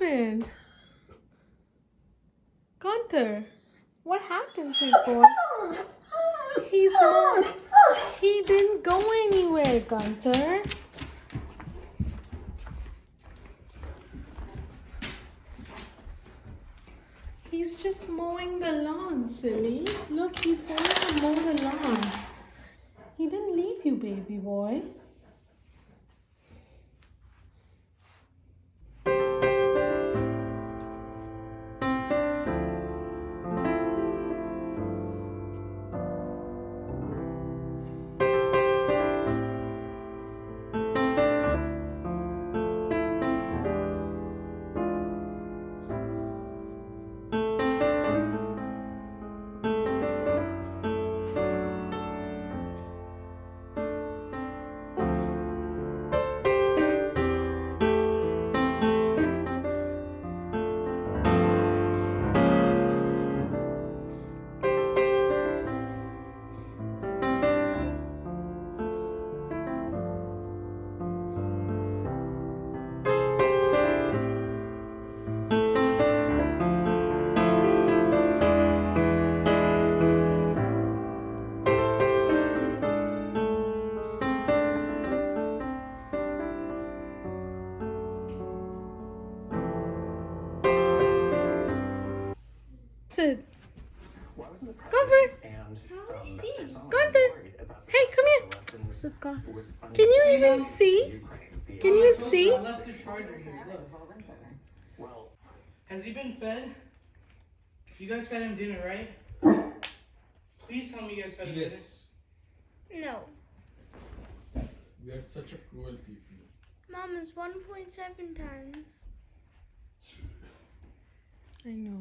happened? Gunther, what happened, sweet boy? He's not. He didn't go anywhere, Gunther. He's just mowing the lawn, silly. Look, he's going to mow the lawn. He didn't leave you, baby boy. Sit. Gunther. Gunther. Hey, come here. Sit, Can you even see? Can you see? I left the charger here. Look. Has he been fed? You guys fed him dinner, right? Please tell me you guys fed him dinner. No. We are such a cruel people. Mom, it's 1.7 times. I know.